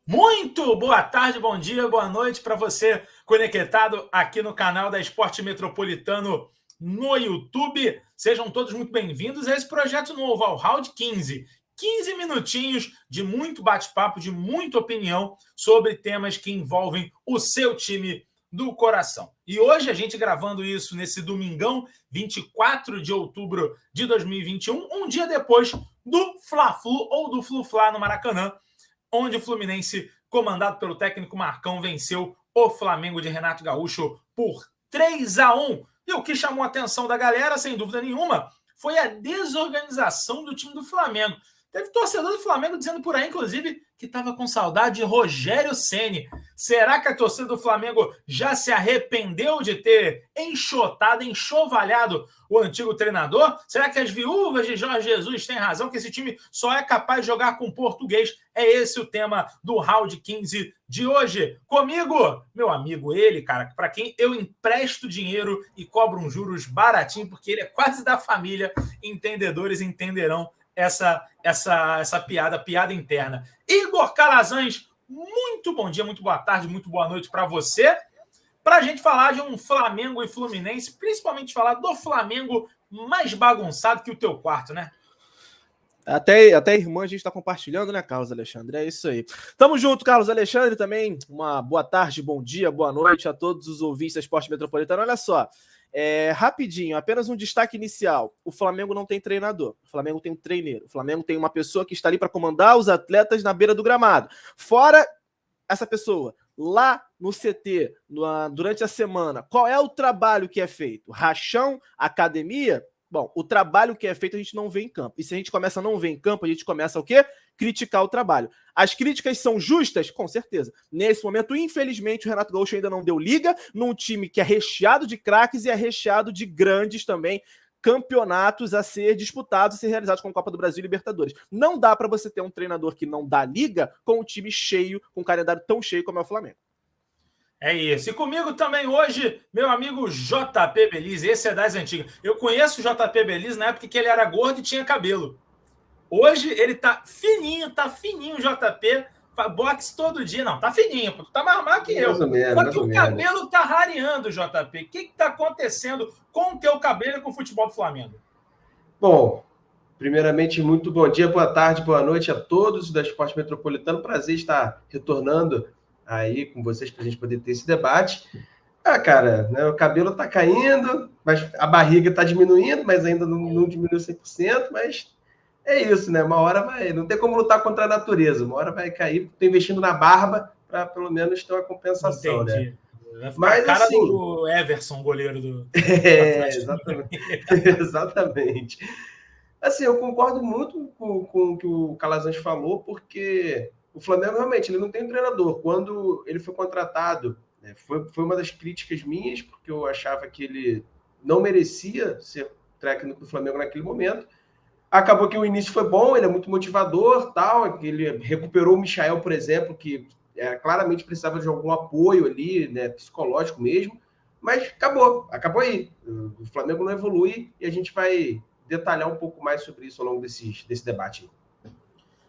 Muito boa tarde, bom dia, boa noite para você conectado aqui no canal da Esporte Metropolitano no YouTube. Sejam todos muito bem-vindos a esse projeto novo, ao Round 15. 15 minutinhos de muito bate-papo, de muita opinião sobre temas que envolvem o seu time do coração. E hoje a gente gravando isso nesse domingão, 24 de outubro de 2021, um dia depois do Fla-Flu ou do Flu-Fla no Maracanã, onde o Fluminense, comandado pelo técnico Marcão, venceu o Flamengo de Renato Gaúcho por 3-1. E o que chamou a atenção da galera, sem dúvida nenhuma, foi a desorganização do time do Flamengo. Teve torcedor do Flamengo dizendo por aí, inclusive, que estava com saudade de Rogério Ceni. Será que a torcida do Flamengo já se arrependeu de ter enxotado, enxovalhado o antigo treinador? Será que as viúvas de Jorge Jesus têm razão, que esse time só é capaz de jogar com português? É esse o tema do Round 15 de hoje. Comigo, meu amigo, ele, cara, para quem eu empresto dinheiro e cobro uns juros baratinho, porque ele é quase da família, entendedores entenderão essa piada interna. Igor Calazans, muito bom dia, muito boa tarde, muito boa noite para você. Para a gente falar de um Flamengo e Fluminense, principalmente falar do Flamengo mais bagunçado que o teu quarto, né? Até a irmã a gente está compartilhando, né, Carlos Alexandre? É isso aí. Tamo junto, Carlos Alexandre, também. Uma boa tarde, bom dia, boa noite a todos os ouvintes da Esporte Metropolitano. Olha só, rapidinho, apenas um destaque inicial. O Flamengo não tem treinador, o Flamengo tem um treineiro, o Flamengo tem uma pessoa que está ali para comandar os atletas na beira do gramado. Fora essa pessoa, lá no CT, durante a semana, qual é o trabalho que é feito? Rachão, academia? Bom, o trabalho que é feito a gente não vê em campo. E se a gente começa a não ver em campo, a gente começa o quê? Criticar o trabalho. As críticas são justas? Com certeza. Nesse momento, infelizmente, o Renato Gaúcho ainda não deu liga num time que é recheado de craques e é recheado de grandes também campeonatos a ser disputados e ser realizados com a Copa do Brasil e Libertadores. Não dá para você ter um treinador que não dá liga com um time cheio, com um calendário tão cheio como é o Flamengo. É isso. E comigo também hoje, meu amigo JP Belize. Esse é das antigas. Eu conheço o JP Belize na época que ele era gordo e tinha cabelo. Hoje ele tá fininho o JP. Boxe todo dia. Não, tá fininho, tu tá mais magro que eu. Só que o cabelo tá rareando, JP. O que tá acontecendo com o teu cabelo e com o futebol do Flamengo? Bom, primeiramente, muito bom dia, boa tarde, boa noite a todos da Esporte Metropolitano. Prazer estar retornando aí com vocês para a gente poder ter esse debate. Cara, né, o cabelo tá caindo, mas a barriga tá diminuindo, mas ainda não diminuiu 100%, mas é isso, né? Uma hora vai... Não tem como lutar contra a natureza, uma hora vai cair. Tô investindo na barba para pelo menos ter uma compensação, Entendi. né? Mas, a cara assim, do Everson, goleiro do... exatamente. Exatamente. Assim, eu concordo muito com o que o Calazans falou, porque o Flamengo realmente ele não tem um treinador. Quando ele foi contratado, né, foi uma das críticas minhas, porque eu achava que ele não merecia ser técnico do Flamengo naquele momento. Acabou que o início foi bom, ele é muito motivador, tal. Ele recuperou o Michael, por exemplo, que claramente precisava de algum apoio ali, né, psicológico mesmo. Mas acabou aí. O Flamengo não evolui e a gente vai detalhar um pouco mais sobre isso ao longo desse debate.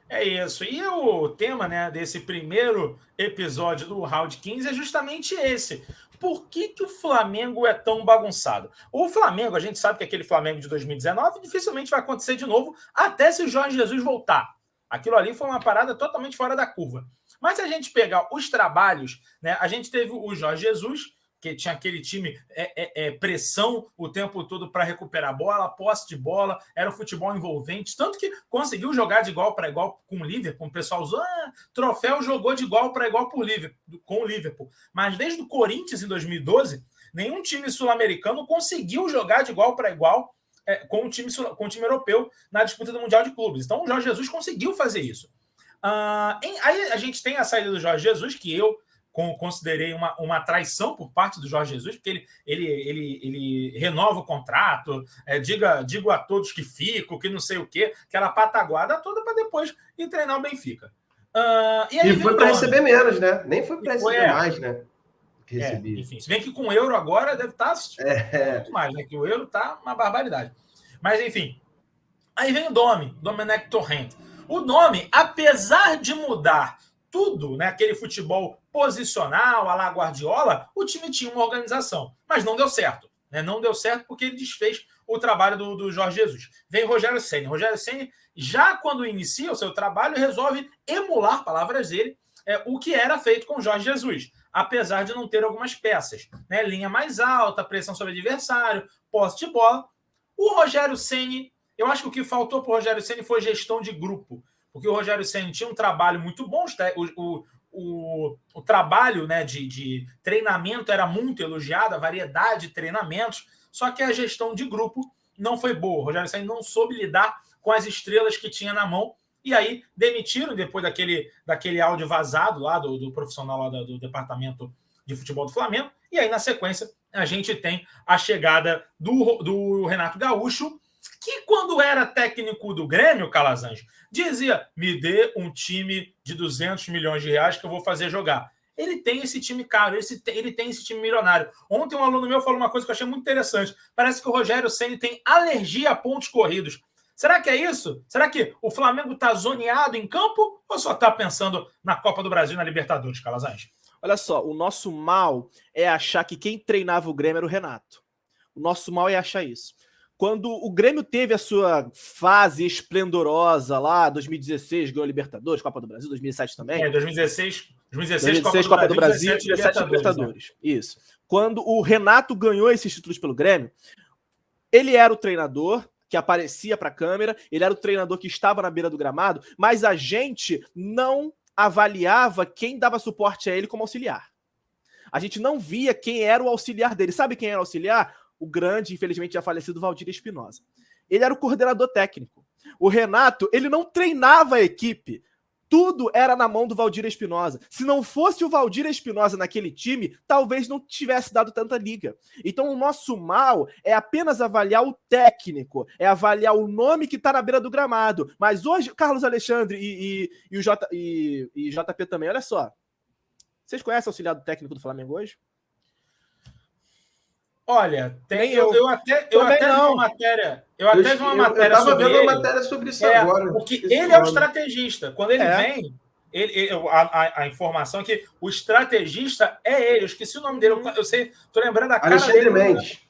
É isso. E o tema, né, desse primeiro episódio do Round 15 é justamente esse. Por que o Flamengo é tão bagunçado? O Flamengo, a gente sabe que aquele Flamengo de 2019 dificilmente vai acontecer de novo, até se o Jorge Jesus voltar. Aquilo ali foi uma parada totalmente fora da curva. Mas se a gente pegar os trabalhos, né, a gente teve o Jorge Jesus, que tinha aquele time pressão o tempo todo para recuperar a bola, posse de bola, era um futebol envolvente, tanto que conseguiu jogar de igual para igual com o Liverpool. O pessoal usou, troféu jogou de igual para igual com o Liverpool. Mas desde o Corinthians, em 2012, nenhum time sul-americano conseguiu jogar de igual para igual com o time europeu na disputa do Mundial de Clubes. Então o Jorge Jesus conseguiu fazer isso. Aí a gente tem a saída do Jorge Jesus, que eu considerei uma traição por parte do Jorge Jesus, porque ele renova o contrato, digo a todos que fico, que não sei o quê, aquela pataguada toda para depois ir treinar o Benfica. E foi para receber menos, né? Nem foi para receber mais, né? Que enfim, se bem que com o euro agora deve estar muito mais, né? Que o euro tá uma barbaridade. Mas enfim, aí vem o Domenech Torrent. O nome, apesar de mudar tudo, né, aquele futebol posicional, à la Guardiola, o time tinha uma organização. Mas não deu certo. Né? Não deu certo porque ele desfez o trabalho do Jorge Jesus. Vem Rogério Ceni. Rogério Ceni, já quando inicia o seu trabalho, resolve emular, palavras dele, o que era feito com o Jorge Jesus, apesar de não ter algumas peças. Né? Linha mais alta, pressão sobre o adversário, posse de bola. O Rogério Ceni, eu acho que o que faltou para o Rogério Ceni foi gestão de grupo, porque o Rogério Ceni tinha um trabalho muito bom, o trabalho, né, de treinamento era muito elogiado, a variedade de treinamentos, só que a gestão de grupo não foi boa. O Rogério Ceni não soube lidar com as estrelas que tinha na mão, e aí demitiram depois daquele áudio vazado lá do profissional lá do departamento de futebol do Flamengo, e aí na sequência a gente tem a chegada do Renato Gaúcho, que quando era técnico do Grêmio, Calazans, dizia, me dê um time de 200 milhões de reais que eu vou fazer jogar. Ele tem esse time caro, ele tem esse time milionário. Ontem um aluno meu falou uma coisa que eu achei muito interessante. Parece que o Rogério Ceni tem alergia a pontos corridos. Será que é isso? Será que o Flamengo está zoneado em campo ou só está pensando na Copa do Brasil e na Libertadores, Calazans? Olha só, o nosso mal é achar que quem treinava o Grêmio era o Renato. O nosso mal é achar isso. Quando o Grêmio teve a sua fase esplendorosa lá, 2016, ganhou a Libertadores, Copa do Brasil, 2007 também. 2016 Copa do Brasil, 2017 Libertadores. Né? Isso. Quando o Renato ganhou esses títulos pelo Grêmio, ele era o treinador que aparecia para a câmera, ele era o treinador que estava na beira do gramado, mas a gente não avaliava quem dava suporte a ele como auxiliar. A gente não via quem era o auxiliar dele. Sabe quem era o auxiliar? O grande, infelizmente já falecido Valdir Espinosa. Ele era o coordenador técnico. O Renato, ele não treinava a equipe. Tudo era na mão do Valdir Espinosa. Se não fosse o Valdir Espinosa naquele time, talvez não tivesse dado tanta liga. Então o nosso mal é apenas avaliar o técnico, é avaliar o nome que está na beira do gramado. Mas hoje, Carlos Alexandre e o JP também, olha só. Vocês conhecem o auxiliar técnico do Flamengo hoje? Olha, eu até vi uma matéria. Eu até vi uma matéria sobre ele. Eu estava vendo uma matéria sobre isso agora. Porque ele é o estrategista. Quando ele vem, a informação é que o estrategista é ele. Eu esqueci o nome dele. Eu sei, tô lembrando da cara Alexandre dele. Mendes.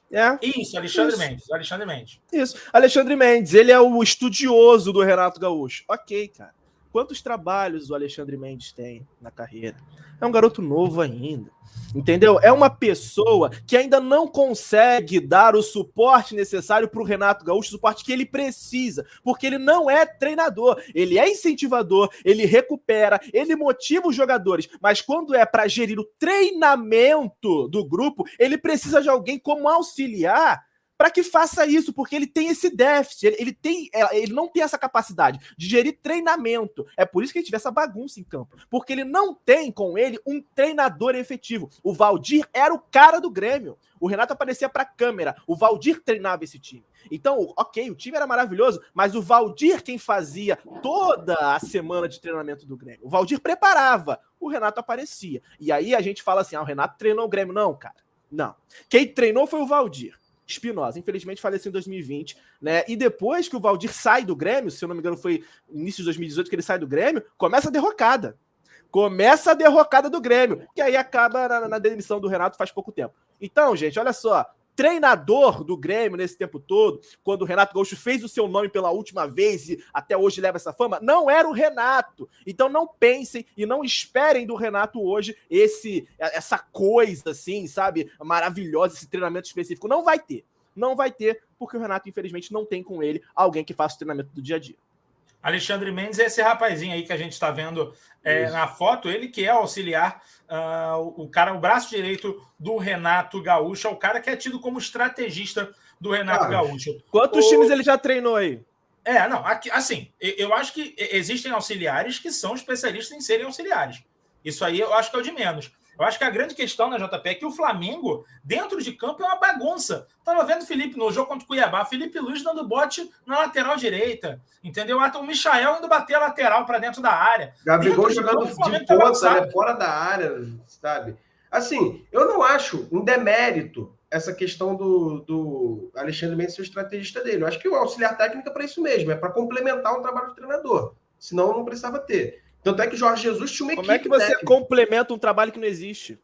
Isso, Alexandre Mendes. Isso, Alexandre Mendes. Ele é o estudioso do Renato Gaúcho. Ok, cara. Quantos trabalhos o Alexandre Mendes tem na carreira? É um garoto novo ainda, entendeu? É uma pessoa que ainda não consegue dar o suporte necessário para o Renato Gaúcho, o suporte que ele precisa, porque ele não é treinador, ele é incentivador, ele recupera, ele motiva os jogadores, mas quando é para gerir o treinamento do grupo, ele precisa de alguém como auxiliar para que faça isso, porque ele tem esse déficit, ele não tem essa capacidade de gerir treinamento. É por isso que ele tiver essa bagunça em campo, porque ele não tem com ele um treinador efetivo. O Valdir era o cara do Grêmio, o Renato aparecia para a câmera, o Valdir treinava esse time. Então, ok, o time era maravilhoso, mas o Valdir quem fazia toda a semana de treinamento do Grêmio. O Valdir preparava, o Renato aparecia. E aí a gente fala assim, o Renato treinou o Grêmio. Não, cara, não. Quem treinou foi o Valdir Espinosa, infelizmente faleceu em 2020, né? E depois que o Valdir sai do Grêmio, se eu não me engano foi início de 2018 que ele sai do Grêmio, começa a derrocada. Começa a derrocada do Grêmio, que aí acaba na demissão do Renato faz pouco tempo. Então, gente, olha só, treinador do Grêmio nesse tempo todo, quando o Renato Gaúcho fez o seu nome pela última vez e até hoje leva essa fama, não era o Renato. Então não pensem e não esperem do Renato hoje essa coisa assim, sabe, maravilhosa, esse treinamento específico. Não vai ter. Não vai ter, porque o Renato, infelizmente, não tem com ele alguém que faça o treinamento do dia a dia. Alexandre Mendes é esse rapazinho aí que a gente está vendo na foto, ele que é auxiliar, o braço direito do Renato Gaúcho, é o cara que é tido como estrategista do Renato Gaúcho. Quantos times ele já treinou aí? Assim, eu acho que existem auxiliares que são especialistas em serem auxiliares. Isso aí eu acho que é o de menos. Eu acho que a grande questão na JP é que o Flamengo, dentro de campo, é uma bagunça. Estava vendo o Felipe no jogo contra o Cuiabá, Felipe Luiz dando bote na lateral direita, entendeu? O Michael indo bater a lateral para dentro da área. Gabigol jogando de ponta, né, fora da área, sabe? Assim, eu não acho um demérito essa questão do Alexandre Mendes ser o estrategista dele. Eu acho que o auxiliar técnico é para isso mesmo, é para complementar o trabalho do treinador. Senão não precisava ter. Tanto é que o Jorge Jesus tinha uma equipe. Como é que você complementa um trabalho que não existe?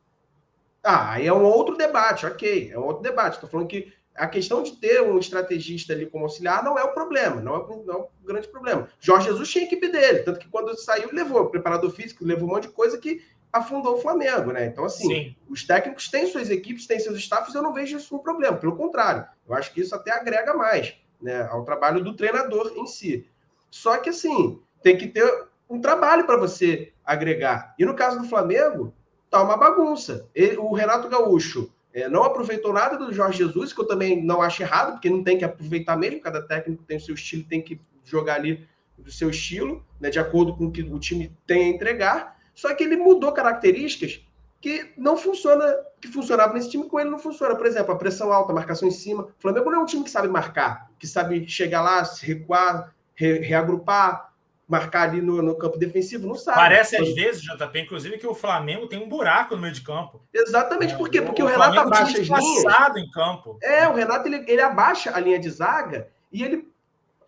Aí é um outro debate, ok. É um outro debate. Estou falando que a questão de ter um estrategista ali como auxiliar não é o problema, não é o grande problema. Jorge Jesus tinha a equipe dele, tanto que quando saiu, levou preparador físico, levou um monte de coisa que afundou o Flamengo, né? Então, assim, sim, os técnicos têm suas equipes, têm seus staffs, eu não vejo isso um problema. Pelo contrário, eu acho que isso até agrega mais, né, ao trabalho do treinador em si. Só que, assim, tem que ter um trabalho para você agregar. E no caso do Flamengo, tá uma bagunça. O Renato Gaúcho não aproveitou nada do Jorge Jesus, que eu também não acho errado, porque não tem que aproveitar mesmo, cada técnico tem o seu estilo, tem que jogar ali do seu estilo, né, de acordo com o que o time tem a entregar, só que ele mudou características que não funciona, que funcionava nesse time, com ele não funciona. Por exemplo, a pressão alta, a marcação em cima. O Flamengo não é um time que sabe marcar, que sabe chegar lá, se recuar, reagrupar, marcar ali no campo defensivo, não sabe. Parece às vezes, JP, inclusive, que o Flamengo tem um buraco no meio de campo. Exatamente, por quê? Porque o Renato abaixa as linhas. Em campo. O Renato ele abaixa a linha de zaga e ele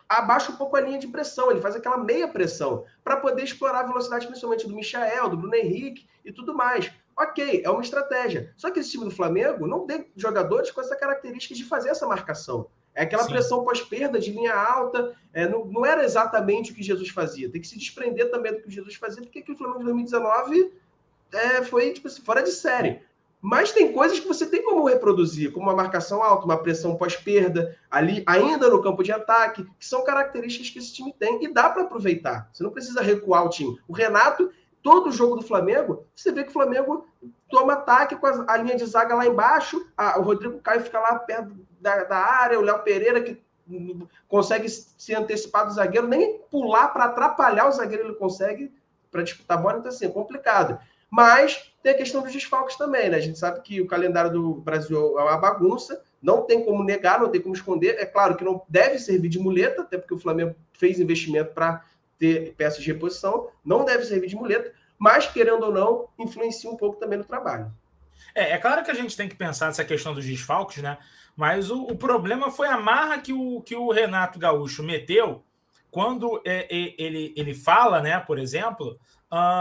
abaixa um pouco a linha de pressão, ele faz aquela meia pressão para poder explorar a velocidade, principalmente do Michael, do Bruno Henrique e tudo mais. Ok, é uma estratégia. Só que esse time do Flamengo não tem jogadores com essa característica de fazer essa marcação. É aquela pressão pós-perda de linha alta, não era exatamente o que Jesus fazia. Tem que se desprender também do que Jesus fazia, porque o Flamengo de 2019 foi tipo, fora de série. Mas tem coisas que você tem como reproduzir, como uma marcação alta, uma pressão pós-perda, ali ainda no campo de ataque, que são características que esse time tem e dá para aproveitar. Você não precisa recuar o time. O Renato, todo jogo do Flamengo, você vê que o Flamengo toma ataque com a linha de zaga lá embaixo, o Rodrigo Caio fica lá perto da área, o Léo Pereira que consegue se antecipar do zagueiro, nem pular para atrapalhar o zagueiro ele consegue para disputar a bola, então assim, é complicado. Mas tem a questão dos desfalques também, né? A gente sabe que o calendário do Brasil é uma bagunça, não tem como negar, não tem como esconder. É claro que não deve servir de muleta, até porque o Flamengo fez investimento para ter peças de reposição, não deve servir de muleta, mas, querendo ou não, influencia um pouco também no trabalho. É claro que a gente tem que pensar nessa questão dos desfalques, né? Mas o problema foi a marra que o Renato Gaúcho meteu quando ele fala, né, por exemplo,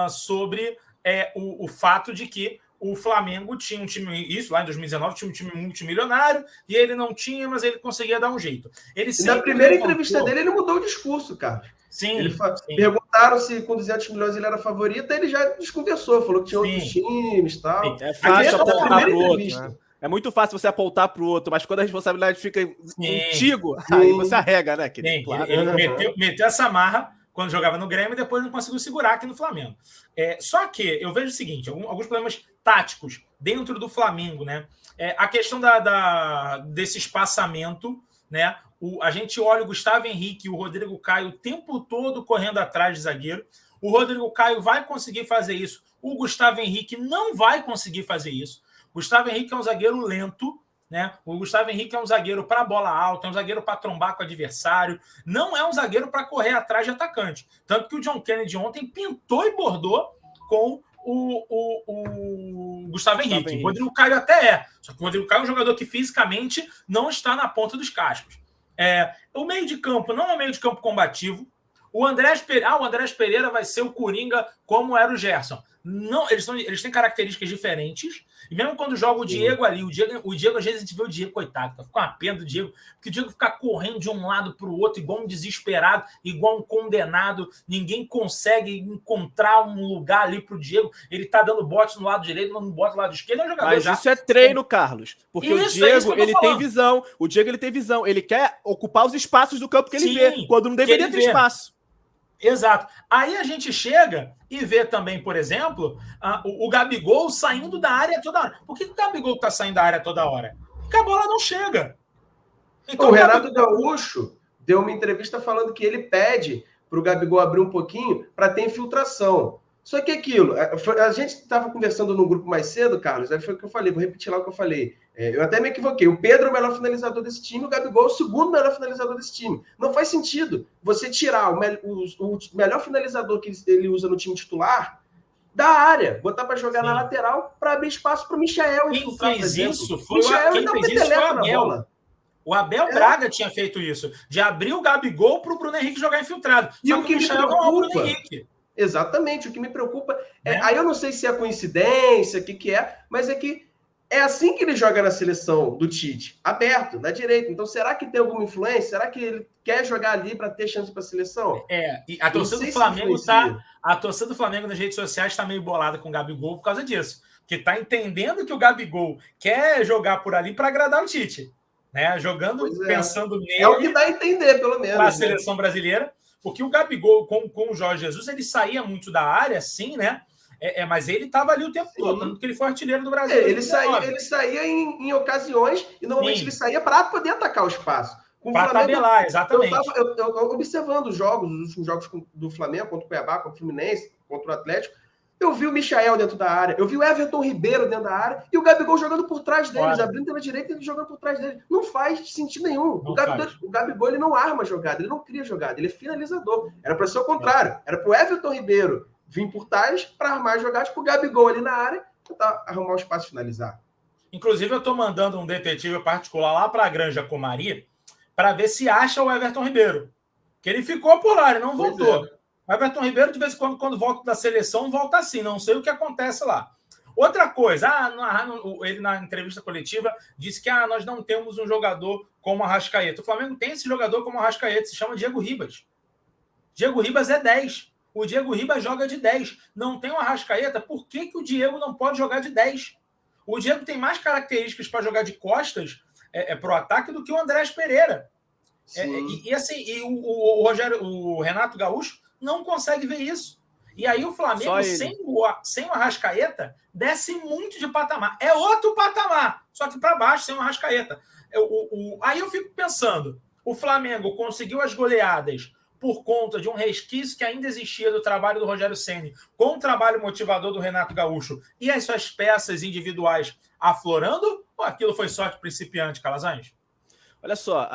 sobre o fato de que o Flamengo tinha um time, isso lá em 2019, tinha um time multimilionário, e ele não tinha, mas ele conseguia dar um jeito. Na primeira entrevista dele, ele mudou o discurso, cara. Sim. Perguntaram se com 200 milhões ele era favorito, aí ele já desconversou, falou que tinha outros times e tal. É fácil apontar pro outro, né? É muito fácil você apontar pro outro, mas quando a responsabilidade fica contigo, aí você arrega, né? Claro. Ele meteu essa marra quando jogava no Grêmio e depois não conseguiu segurar aqui no Flamengo. Só que eu vejo o seguinte, alguns problemas táticos dentro do Flamengo, né? A questão desse espaçamento, né? A gente olha o Gustavo Henrique e o Rodrigo Caio o tempo todo correndo atrás de zagueiro. O Rodrigo Caio vai conseguir fazer isso. O Gustavo Henrique não vai conseguir fazer isso. O Gustavo Henrique é um zagueiro lento, né? O Gustavo Henrique é um zagueiro para bola alta, é um zagueiro para trombar com o adversário, não é um zagueiro para correr atrás de atacante. Tanto que o John Kennedy ontem pintou e bordou com o Gustavo Henrique. O Rodrigo Caio até só que o Rodrigo Caio é um jogador que fisicamente não está na ponta dos cascos. O meio de campo não é um meio de campo combativo. O Andrés Pereira vai ser o Coringa como era o Gerson. Não, eles têm características diferentes. E mesmo quando joga o Diego ali, o Diego, às vezes a gente vê o Diego, coitado, fica com uma pena do Diego, porque o Diego fica correndo de um lado para o outro, igual um desesperado, igual um condenado. Ninguém consegue encontrar um lugar ali para o Diego. Ele tá dando bote no lado direito, não bota no lado esquerdo. É um jogador. Mas isso é treino, Carlos. Porque o Diego, ele tem visão. O Diego, ele tem visão. Ele quer ocupar os espaços do campo que ele vê, quando não deveria ter espaço. Exato. Aí a gente chega e vê também, por exemplo, o Gabigol saindo da área toda hora. Por que o Gabigol está saindo da área toda hora? Porque a bola não chega. Então, o Renato Gaúcho deu uma entrevista falando que ele pede para o Gabigol abrir um pouquinho para ter infiltração. Só que aquilo, a gente estava conversando no grupo mais cedo, Carlos, aí foi o que eu falei, vou repetir lá o que eu falei. Eu até me equivoquei. O Pedro é o melhor finalizador desse time, o Gabigol é o segundo melhor finalizador desse time. Não faz sentido você tirar o melhor finalizador que ele usa no time titular da área, botar para jogar na lateral para abrir espaço para o Michael. Quem fez isso foi o Abel. O Abel Braga tinha feito isso, de abrir o Gabigol para o Bruno Henrique jogar infiltrado. E o que me preocupa... Exatamente. O que me preocupa aí eu não sei se é coincidência, o que é, mas é que é assim que ele joga na seleção do Tite, aberto, na direita. Então, será que tem alguma influência? Será que ele quer jogar ali para ter chance para a seleção? E a torcida do Flamengo a torcida do Flamengo nas redes sociais está meio bolada com o Gabigol por causa disso. Que está entendendo que o Gabigol quer jogar por ali para agradar o Tite. Né? Jogando, pensando nele. É o que dá a entender, pelo menos. Para a seleção brasileira. Porque o Gabigol, com o Jorge Jesus, ele saía muito da área, sim, né? Mas ele estava ali o tempo todo, tanto que ele foi artilheiro do Brasil. Ele saía em ocasiões e normalmente ele saía para poder atacar o espaço. Para tabelar, exatamente. Eu observando os últimos jogos do Flamengo, contra o Cuiabá, contra o Fluminense, contra o Atlético, eu vi o Michael dentro da área, eu vi o Everton Ribeiro dentro da área e o Gabigol jogando por trás deles, abrindo pela direita e ele jogando por trás dele. Não faz sentido nenhum. O Gabigol ele não arma jogada, ele não cria jogada, ele é finalizador. Era para ser o contrário. Era para o Everton Ribeiro vir por trás para armar jogadas para o Gabigol ali na área tentar arrumar o espaço e finalizar. Inclusive, eu estou mandando um detetive particular lá para a Granja Comari para ver se acha o Everton Ribeiro. Que ele ficou por lá, ele não voltou. O Everton Ribeiro, de vez em quando volta da seleção, volta assim. Não sei o que acontece lá. Outra coisa, ele na entrevista coletiva disse que nós não temos um jogador como o Arrascaeta. O Flamengo tem esse jogador como o Arrascaeta, se chama Diego Ribas. Diego Ribas é 10. O Diego Ribas joga de 10. Não tem o Arrascaeta. Por que o Diego não pode jogar de 10? O Diego tem mais características para jogar de costas para o ataque do que o Andrés Pereira. O Renato Gaúcho não consegue ver isso. E aí o Flamengo, sem o Arrascaeta, desce muito de patamar. É outro patamar, só que para baixo, sem o Arrascaeta. Aí eu fico pensando, o Flamengo conseguiu as goleadas por conta de um resquício que ainda existia do trabalho do Rogério Ceni, com o trabalho motivador do Renato Gaúcho e as suas peças individuais aflorando, ou aquilo foi sorte principiante, Calazans? Olha só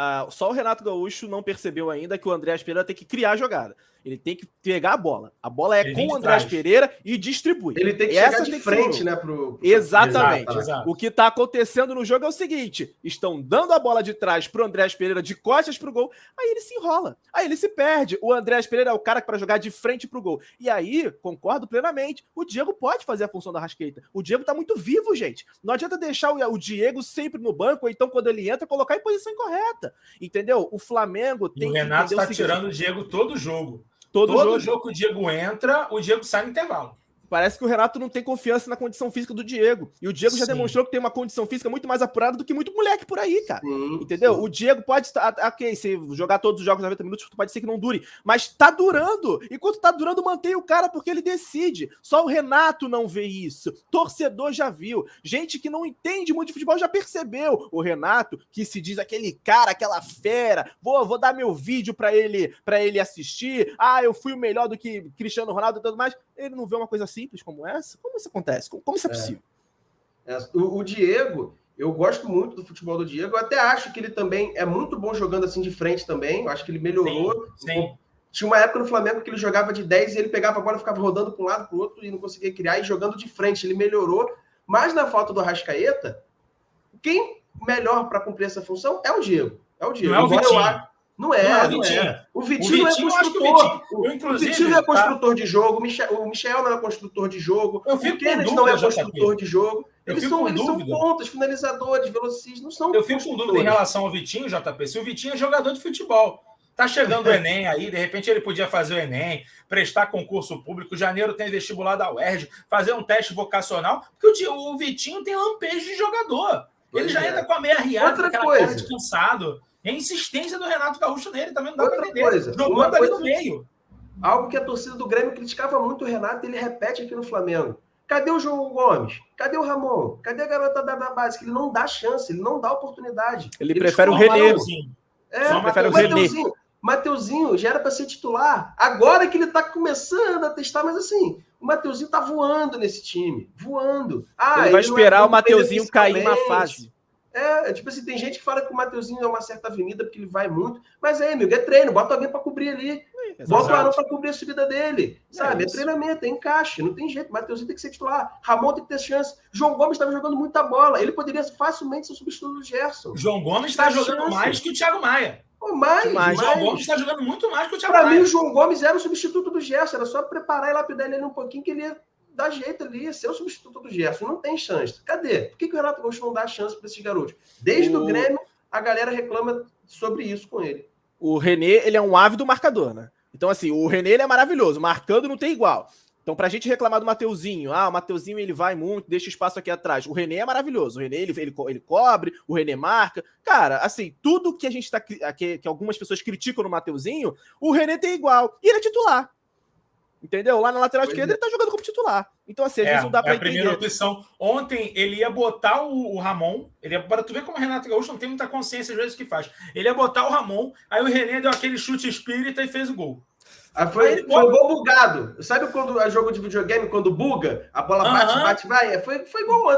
o Renato Gaúcho não percebeu ainda que o Andrés Pereira tem que criar a jogada. Ele tem que pegar a bola. A bola é com o Andrés Pereira e distribui. Ele tem que chegar de frente, né? Exatamente. Exato. O que está acontecendo no jogo é o seguinte: estão dando a bola de trás pro Andrés Pereira, de costas pro gol, aí ele se enrola, aí ele se perde. O Andrés Pereira é o cara para jogar de frente pro gol. E aí, concordo plenamente, o Diego pode fazer a função da Arrascaeta. O Diego tá muito vivo, gente. Não adianta deixar o Diego sempre no banco, ou então quando ele entra, colocar em posição incorreta. Entendeu? O Flamengo tem que entender o seguinte. O Renato tá tirando o Diego todo jogo. Todo jogo que o Diego entra, o Diego sai no intervalo. Parece que o Renato não tem confiança na condição física do Diego. E o Diego já demonstrou que tem uma condição física muito mais apurada do que muito moleque por aí, cara. Entendeu? Sim. O Diego pode estar... Ok, se jogar todos os jogos 90 minutos, pode ser que não dure. Mas tá durando. Enquanto tá durando, mantém o cara porque ele decide. Só o Renato não vê isso. Torcedor já viu. Gente que não entende muito de futebol já percebeu. O Renato, que se diz aquele cara, aquela fera. Vou dar meu vídeo pra ele assistir. Eu fui o melhor do que Cristiano Ronaldo e tudo mais. Ele não vê uma coisa simples como essa? Como isso acontece? Como isso é possível? O Diego, eu gosto muito do futebol do Diego. Eu até acho que ele também é muito bom jogando assim de frente também. Eu acho que ele melhorou. Sim. Tinha uma época no Flamengo que ele jogava de 10 e ele pegava a bola e ficava rodando para um lado para o outro e não conseguia criar e jogando de frente. Ele melhorou. Mas na falta do Arrascaeta, quem melhor para cumprir essa função é o Diego. Não é o Vitinho. Não é. O Vitinho não é construtor. O Vitinho não é construtor de jogo. O Michael não é construtor de jogo. O Kennedy não é construtor de jogo. Eles são pontas, finalizadores, velocistas. Não são. Eu fico com dúvida em relação ao Vitinho, JP. Se o Vitinho é jogador de futebol. Tá chegando o Enem aí, de repente ele podia fazer o Enem, prestar concurso público, janeiro tem vestibular da UERJ, fazer um teste vocacional, porque o Vitinho tem lampejo de jogador. Ele já entra com a meia riada, com aquela cara de cansado. E a insistência do Renato Gaúcho nele também não dá para entender. Jogando ali no meio. Algo que a torcida do Grêmio criticava muito o Renato, ele repete aqui no Flamengo. Cadê o João Gomes? Cadê o Ramon? Cadê a garota da base? Que ele não dá chance, ele não dá oportunidade. Ele prefere o René. Prefere o René. Mateuzinho já era para ser titular. Agora que ele está começando a testar, mas assim, o Mateuzinho está voando nesse time. Voando. Ele vai esperar o Mateuzinho cair na fase. Tipo assim, tem gente que fala que o Mateuzinho é uma certa avenida porque ele vai muito, mas amigo, é treino, bota alguém para cobrir ali. Bota o Arão para cobrir a subida dele, sabe? É treinamento, é encaixe, não tem jeito. Mateuzinho tem que ser titular, Ramon tem que ter chance. João Gomes estava jogando muita bola, ele poderia facilmente ser substituto do Gerson. João Gomes está jogando mais que o Thiago Maia. Mais. João Gomes está jogando muito mais que o Thiago Maia. Para mim, o João Gomes era o substituto do Gerson, era só preparar e lapidar ele um pouquinho que ele ia dar jeito ali, ia ser o substituto do Gerson. Não tem chance. Cadê? Por que o Renato Gaúcho não dá chance para esses garotos? Desde o Grêmio, a galera reclama sobre isso com ele. O René, ele é um ávido marcador, né? Então, assim, o René, ele é maravilhoso. Marcando não tem igual. Então, pra gente reclamar do Mateuzinho, o Mateuzinho, ele vai muito, deixa espaço aqui atrás. O René é maravilhoso. O René, ele cobre, o René marca. Cara, assim, tudo que a gente tá... Que algumas pessoas criticam no Mateuzinho, o René tem igual. E ele é titular. Entendeu? Lá na lateral esquerda, ele tá jogando como titular. Então, assim, às vezes não dá pra entender. A primeira opção. Ontem, ele ia botar o Ramon. Para tu ver como o Renato Gaúcho não tem muita consciência às vezes do que faz. Ele ia botar o Ramon, aí o René deu aquele chute espírita e fez o gol. Foi um gol bugado. Sabe quando é jogo de videogame, quando buga, a bola bate, vai? Foi gol.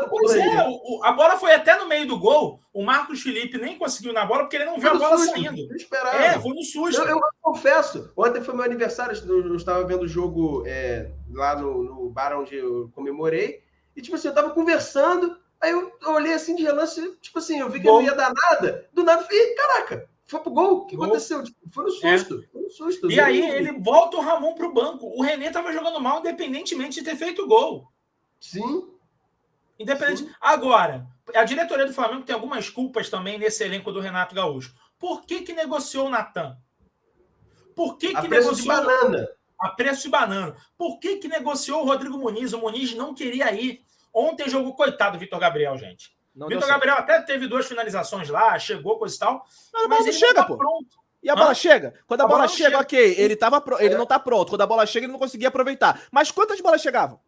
A bola foi até no meio do gol. O Marcos Felipe nem conseguiu na bola porque ele não viu a bola saindo. Foi no susto. Eu confesso. Ontem foi meu aniversário. Eu estava vendo o jogo lá no bar onde eu comemorei. E, tipo assim, eu tava conversando. Aí eu olhei assim de relance. Tipo assim, eu vi que não ia dar nada. Do nada, eu falei, caraca. Foi pro gol? O que aconteceu? Foi no susto. Foi no susto. E aí ele volta o Ramon pro banco. O René tava jogando mal, independentemente de ter feito o gol. Sim. Independente. Sim. Agora, a diretoria do Flamengo tem algumas culpas também nesse elenco do Renato Gaúcho. Por que negociou o Natan? Por que negociou... preço de banana. A preço de banana. Por que negociou o Rodrigo Muniz? O Muniz não queria ir. Ontem jogou, coitado do Vitor Gabriel, gente. Vitor Gabriel até teve 2 finalizações lá, chegou, coisa e tal. Mas ele chega, pô. Pronto. E a bola chega? Quando a bola chega, ok, ele não tá pronto. Quando a bola chega, ele não conseguia aproveitar. Mas quantas bolas chegavam?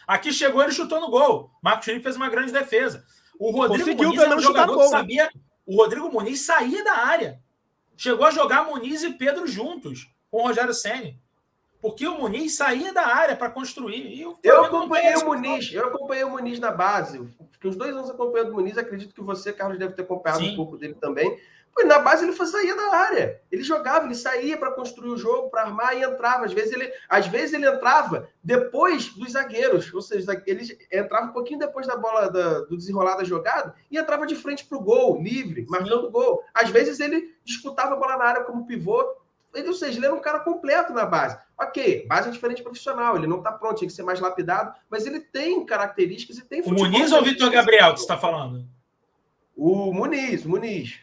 Aqui chegou, ele chutou no gol. Marcos Felipe fez uma grande defesa. O Rodrigo Muniz era um jogador que sabia. O Rodrigo Muniz saía da área. Chegou a jogar Muniz e Pedro juntos com o Rogério Ceni. Porque o Muniz saía da área para construir. Eu acompanhei o Muniz na base. Fiquei uns 2 anos acompanhando o Muniz. Acredito que você, Carlos, deve ter acompanhado um pouco dele também. Na base ele saía da área. Ele jogava, ele saía para construir o jogo, para armar e entrava. Às vezes ele entrava depois dos zagueiros. Ou seja, ele entrava um pouquinho depois da bola do desenrolar da jogada e entrava de frente para o gol, livre, marcando o gol. Às vezes ele disputava a bola na área como pivô. Ou seja, ele era um cara completo na base. Ok, base é diferente profissional, ele não está pronto, tinha que ser mais lapidado, mas ele tem características e tem futebol. O Muniz ou o Vitor Gabriel que você está falando? O Muniz.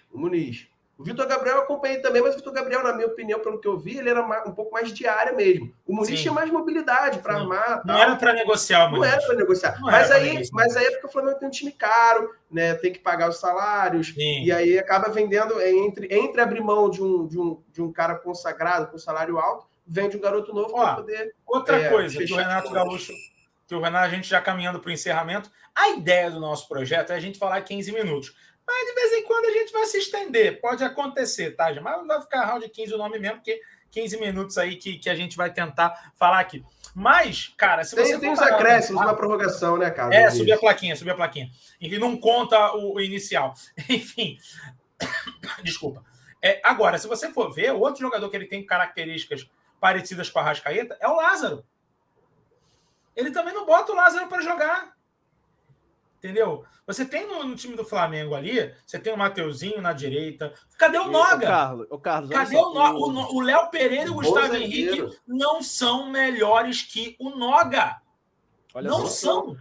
O Vitor Gabriel eu acompanhei também, mas o Vitor Gabriel, na minha opinião, pelo que eu vi, ele era um pouco mais de área mesmo. O Muniz tinha mais mobilidade para armar. Não era para negociar, Não era para negociar. Mas aí é porque o Flamengo tem um time caro, né? Tem que pagar os salários. Sim. E aí acaba vendendo entre abrir mão de um cara consagrado com salário alto, vende um garoto novo para poder. Outra coisa que o Renato Gaúcho, a gente já caminhando para o encerramento, a ideia do nosso projeto é a gente falar 15 minutos. Mas de vez em quando a gente vai se estender. Pode acontecer, tá? Mas não vai ficar round 15 o nome mesmo, porque 15 minutos aí que a gente vai tentar falar aqui. Mas, cara, se você... Tem os acréscimos na prorrogação, né, cara? Subir a plaquinha. Enfim, não conta o inicial. Enfim, desculpa. Agora, se você for ver, o outro jogador que ele tem características parecidas com a Arrascaeta é o Lázaro. Ele também não bota o Lázaro para jogar. Entendeu? Você tem no time do Flamengo ali, você tem o Mateuzinho na direita. Cadê o Noga? Carlos, cadê o Noga? O Léo Pereira e o Gustavo Henrique não são melhores que o Noga. Não são.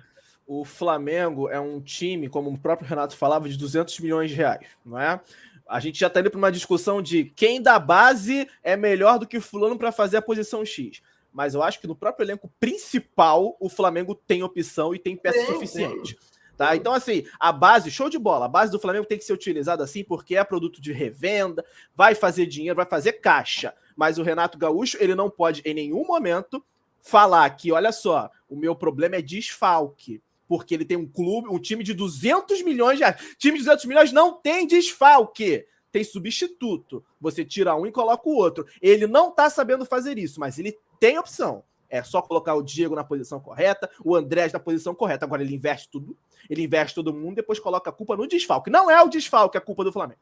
O Flamengo é um time, como o próprio Renato falava, de 200 milhões de reais, não é? A gente já está indo para uma discussão de quem da base é melhor do que fulano para fazer a posição X. Mas eu acho que no próprio elenco principal, o Flamengo tem opção e tem peça suficiente. Tá? Então, assim, a base, show de bola, a base do Flamengo tem que ser utilizada assim porque é produto de revenda, vai fazer dinheiro, vai fazer caixa. Mas o Renato Gaúcho, ele não pode em nenhum momento falar que, olha só, o meu problema é desfalque, porque ele tem um time de 200 milhões de reais. Time de 200 milhões não tem desfalque, tem substituto. Você tira um e coloca o outro. Ele não tá sabendo fazer isso, mas ele tem opção. É só colocar o Diego na posição correta, o Andrés na posição correta. Agora ele investe tudo, ele investe todo mundo, depois coloca a culpa no desfalque. Não é o desfalque a culpa do Flamengo.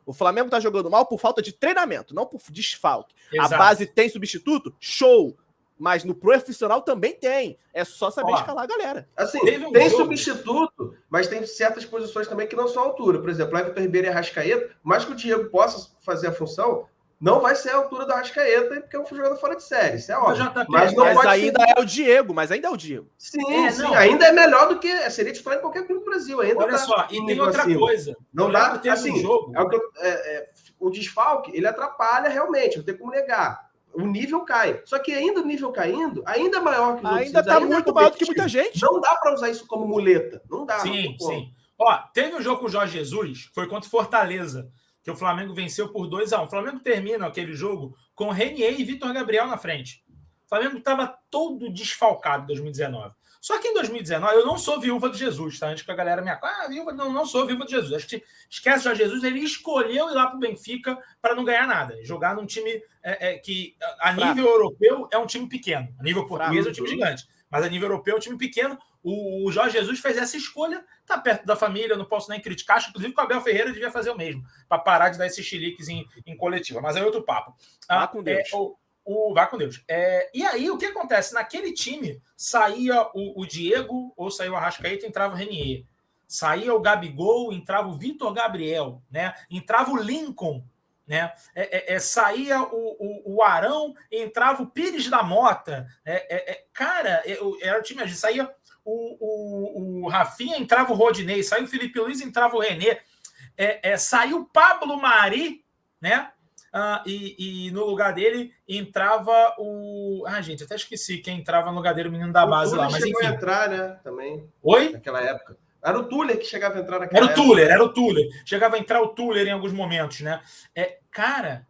O Flamengo tá jogando mal por falta de treinamento, não por desfalque. Exato. A base tem substituto? Show! Mas no profissional também tem. É só saber escalar a galera. Assim, tem substituto, mas tem certas posições também que não são à altura. Por exemplo, Everton Ribeiro e Arrascaeta, mais que o Diego possa fazer a função, não vai ser a altura do Arrascaeta, porque é um jogador fora de série, isso é óbvio. Mas ainda é o Diego, Sim, ainda é melhor do que seria titular em qualquer clube do Brasil. Ainda olha só, e tem outra coisa. Não dá, assim, jogo. O desfalque, ele atrapalha realmente, não tem como negar. O nível cai. Só que ainda o nível caindo, ainda é maior que os outros. Ainda tá muito maior do que muita gente. Não dá para usar isso como muleta. Não dá. Sim, sim. Ó, teve um jogo com o Jorge Jesus, foi contra o Fortaleza, que o Flamengo venceu por 2-1. O Flamengo termina aquele jogo com Renier e Vitor Gabriel na frente. O Flamengo estava todo desfalcado em 2019. Só que em 2019, eu não sou viúva de Jesus, tá? Antes que a galera me viúva, não sou viúva de Jesus. Acho que esquece o Jorge Jesus, ele escolheu ir lá para o Benfica para não ganhar nada. Jogar num time que, a nível europeu, é um time pequeno. A nível português é um time gigante. Mas a nível europeu é um time pequeno. O Jorge Jesus fez essa escolha, tá perto da família, não posso nem criticar. Inclusive, o Abel Ferreira devia fazer o mesmo, para parar de dar esses chiliques em coletiva. Mas é outro papo. Vá com Deus. Vá com Deus. E aí, o que acontece? Naquele time, saía o Diego, ou saía o Arrascaeta, entrava o Renier. Saía o Gabigol, entrava o Vitor Gabriel, né? Entrava o Lincoln, né? Saía o Arão, entrava o Pires da Mota. Cara, era o time. Saía o Rafinha, entrava o Rodinei. Saía o Felipe Luiz, entrava o René. Saiu o Pablo Mari, né? E no lugar dele entrava o... gente, até esqueci quem entrava no lugar dele, o menino da base lá. Mas chegou a entrar, né? Também. Oi? Naquela época. Era o Tuller que chegava a entrar naquela época. Era o Tuller. Chegava a entrar o Tuller em alguns momentos, né? Cara,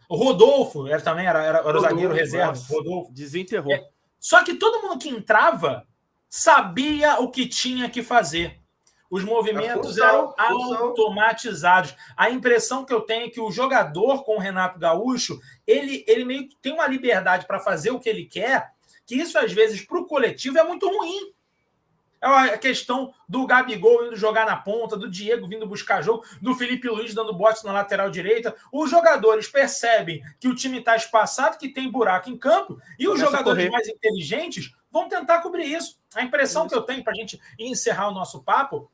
o Rodolfo era o zagueiro reserva. Rodolfo. Desenterrou. Só que todo mundo que entrava sabia o que tinha que fazer. Os movimentos eram automatizados. A impressão que eu tenho é que o jogador com o Renato Gaúcho, ele meio que tem uma liberdade para fazer o que ele quer, que isso, às vezes, para o coletivo é muito ruim. É a questão do Gabigol indo jogar na ponta, do Diego vindo buscar jogo, do Felipe Luiz dando bote na lateral direita. Os jogadores percebem que o time está espaçado, que tem buraco em campo, e os jogadores mais inteligentes vão tentar cobrir isso. A impressão que eu tenho, para a gente encerrar o nosso papo,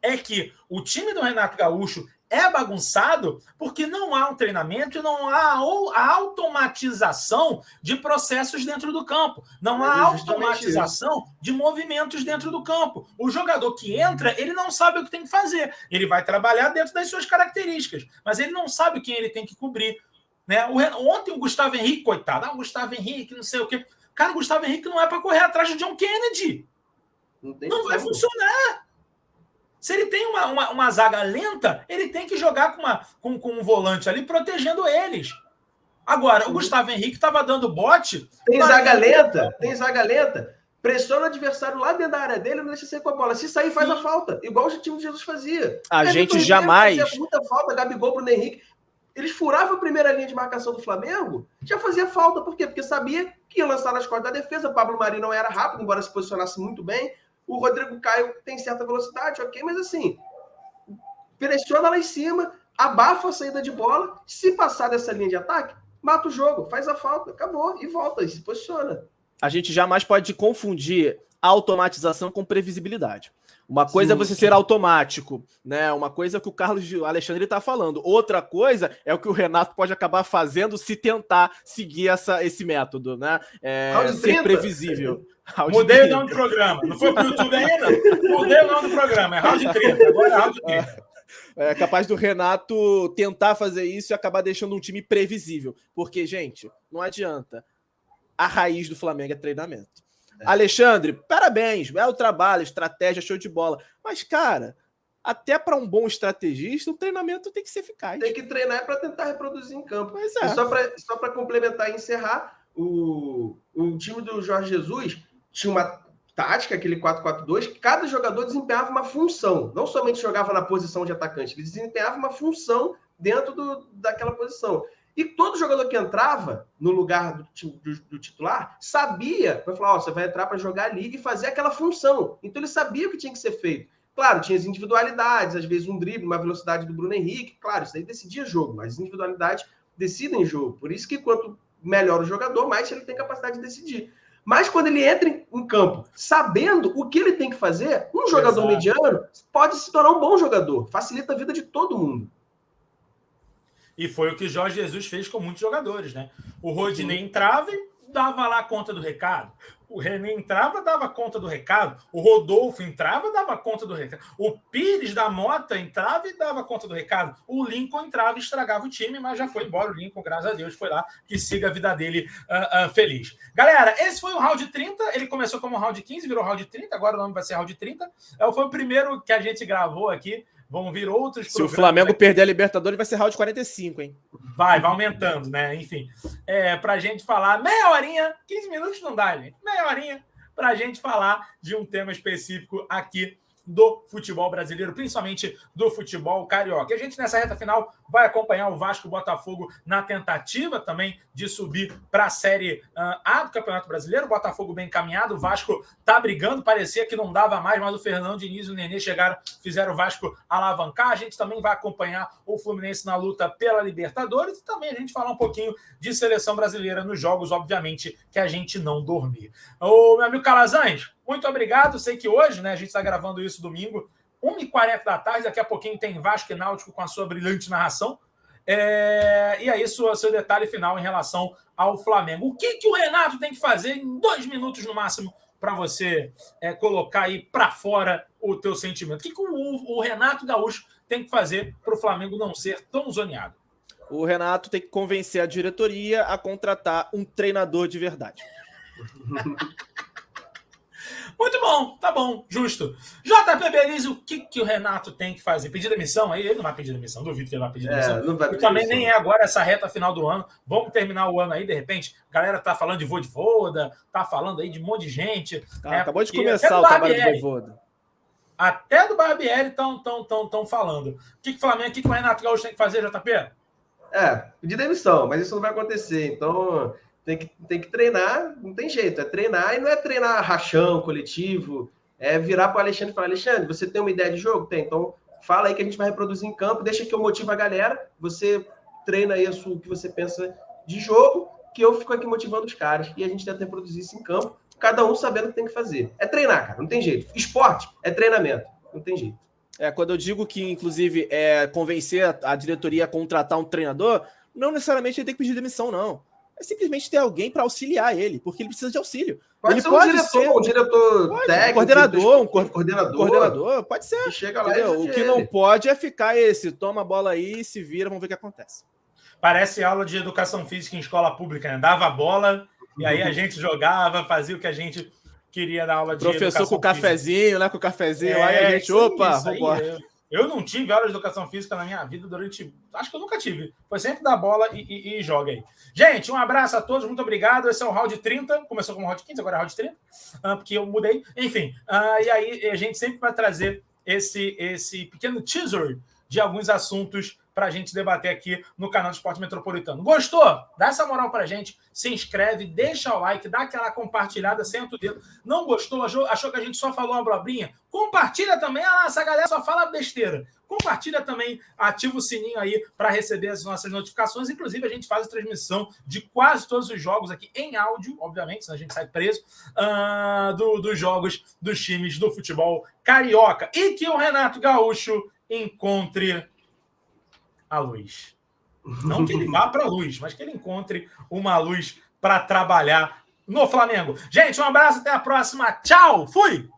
é que o time do Renato Gaúcho é bagunçado porque não há um treinamento e não há a automatização de processos dentro do campo. Não há automatização de movimentos dentro do campo. O jogador que entra, ele não sabe o que tem que fazer. Ele vai trabalhar dentro das suas características, mas ele não sabe quem ele tem que cobrir. Né? Ontem o Gustavo Henrique, coitado, o Gustavo Henrique, não sei o quê. Cara, o Gustavo Henrique não é para correr atrás de John Kennedy. Não vai funcionar. Se ele tem uma zaga lenta, ele tem que jogar com um volante ali, protegendo eles. Agora, o Gustavo Henrique estava dando bote... Tem zaga lenta. Pressiona o adversário lá dentro da área dele, não deixa sair com a bola. Se sair, faz a falta. Igual o time de Jesus fazia. A gente jamais... Fazia muita falta, Gabigol, Bruno Henrique. Eles furavam a primeira linha de marcação do Flamengo, já fazia falta. Por quê? Porque sabia que ia lançar nas costas da defesa. O Pablo Mari não era rápido, embora se posicionasse muito bem. O Rodrigo Caio tem certa velocidade, ok, mas assim, pressiona lá em cima, abafa a saída de bola, se passar dessa linha de ataque, mata o jogo, faz a falta, acabou, e volta, e se posiciona. A gente jamais pode confundir automatização com previsibilidade. Uma coisa é você ser automático, né? Uma coisa é o que o Carlos Alexandre está falando. Outra coisa é o que o Renato pode acabar fazendo se tentar seguir esse método, né? Ser previsível. Mudei o nome do programa. Não foi pro YouTube ainda? Mudei o nome do programa. É Round 30. Agora é Round 30. É capaz do Renato tentar fazer isso e acabar deixando um time previsível. Porque, gente, não adianta. A raiz do Flamengo é treinamento. Alexandre, parabéns, belo trabalho, estratégia, show de bola. Mas, cara, até para um bom estrategista, o treinamento tem que ser eficaz. Tem que treinar para tentar reproduzir em campo. Pois é. E só para complementar e encerrar, o time do Jorge Jesus tinha uma tática, aquele 4-4-2, que cada jogador desempenhava uma função. Não somente jogava na posição de atacante, ele desempenhava uma função dentro daquela posição. E todo jogador que entrava no lugar do titular sabia, vai falar, você vai entrar para jogar ali e fazer aquela função. Então ele sabia o que tinha que ser feito. Claro, tinha as individualidades, às vezes um drible, uma velocidade do Bruno Henrique, claro, isso aí decidia jogo, mas as individualidades decidem jogo. Por isso que quanto melhor o jogador, mais ele tem capacidade de decidir. Mas quando ele entra em campo, sabendo o que ele tem que fazer, um jogador mediano pode se tornar um bom jogador. Facilita a vida de todo mundo. E foi o que Jorge Jesus fez com muitos jogadores, né? O Rodinei entrava e dava lá conta do recado. O René entrava, dava conta do recado. O Rodolfo entrava, dava conta do recado. O Pires da Mota entrava e dava conta do recado. O Lincoln entrava e estragava o time, mas já foi embora. O Lincoln, graças a Deus, foi lá que siga a vida dele feliz. Galera, esse foi o round 30. Ele começou como round 15, virou round 30. Agora o nome vai ser round 30. Foi o primeiro que a gente gravou aqui. Vão vir outros. Se o Flamengo perder a Libertadores, vai ser round 45, hein? Vai aumentando, né? Enfim, pra gente falar meia horinha, 15 minutos não dá, gente. Meia horinha pra gente falar de um tema específico aqui do futebol brasileiro, principalmente do futebol carioca. E a gente, nessa reta final, vai acompanhar o Vasco e o Botafogo na tentativa também de subir para a Série A do Campeonato Brasileiro. O Botafogo bem encaminhado, o Vasco tá brigando, parecia que não dava mais, mas o Fernando Diniz e o Nenê chegaram, fizeram o Vasco alavancar. A gente também vai acompanhar o Fluminense na luta pela Libertadores e também a gente falar um pouquinho de seleção brasileira nos jogos, obviamente, que a gente não dormir. Ô, meu amigo Calazans, muito obrigado. Sei que hoje, né, a gente está gravando isso domingo, 1h40 da tarde, daqui a pouquinho tem Vasco e Náutico com a sua brilhante narração. E aí, seu detalhe final em relação ao Flamengo. O que o Renato tem que fazer em 2 minutos no máximo para você colocar aí para fora o teu sentimento? O que o Renato Gaúcho tem que fazer para o Flamengo não ser tão zoneado? O Renato tem que convencer a diretoria a contratar um treinador de verdade. Muito bom, tá bom, justo. JP Belize, o que o Renato tem que fazer? Pedir demissão? Aí ele não vai pedir demissão, duvido que ele vai pedir demissão. Não vai pedir também demissão. Nem é agora essa reta final do ano. Vamos terminar o ano aí, de repente. A galera tá falando de Vojvoda, tá falando aí de um monte de gente. Acabou de começar o trabalho do Vojvoda. Até do Barbieri estão falando. O que o Flamengo, o que o Renato Gaúcho tem que fazer, JP? Pedir demissão, mas isso não vai acontecer. Então, tem que treinar, não tem jeito. É treinar e não é treinar rachão, coletivo. É virar para o Alexandre e falar, Alexandre, você tem uma ideia de jogo? Tem. Então, fala aí que a gente vai reproduzir em campo, deixa que eu motive a galera, você treina isso, o que você pensa de jogo, que eu fico aqui motivando os caras. E a gente tenta reproduzir isso em campo, cada um sabendo o que tem que fazer. É treinar, cara, não tem jeito. Esporte é treinamento, não tem jeito. Quando eu digo que, inclusive, convencer a diretoria a contratar um treinador, não necessariamente ele tem que pedir demissão, não. É simplesmente ter alguém para auxiliar ele, porque ele precisa de auxílio. Pode ser um diretor técnico, um coordenador, pode ser. Chega lá o que não pode é ficar toma a bola aí, se vira, vamos ver o que acontece. Parece aula de educação física em escola pública, né? Dava a bola e aí a gente jogava, fazia o que a gente queria na aula de professor educação com o cafezinho, né? Com o cafezinho lá e a gente, vambora. Eu não tive aula de educação física na minha vida acho que eu nunca tive. Foi sempre dar bola e joga aí. Gente, um abraço a todos, muito obrigado. Esse é o round 30. Começou como round 15, agora é round 30. Porque eu mudei. Enfim, e aí a gente sempre vai trazer esse pequeno teaser de alguns assuntos para a gente debater aqui no canal do Esporte Metropolitano. Gostou? Dá essa moral para a gente, se inscreve, deixa o like, dá aquela compartilhada, senta o dedo. Não gostou? Achou que a gente só falou uma abobrinha? Compartilha também. Essa galera só fala besteira. Compartilha também, ativa o sininho aí para receber as nossas notificações. Inclusive, a gente faz a transmissão de quase todos os jogos aqui em áudio, obviamente, senão a gente sai preso, dos jogos dos times do futebol carioca. E que o Renato Gaúcho encontre a luz. Não que ele vá para a luz, mas que ele encontre uma luz para trabalhar no Flamengo. Gente, um abraço, até a próxima. Tchau, fui!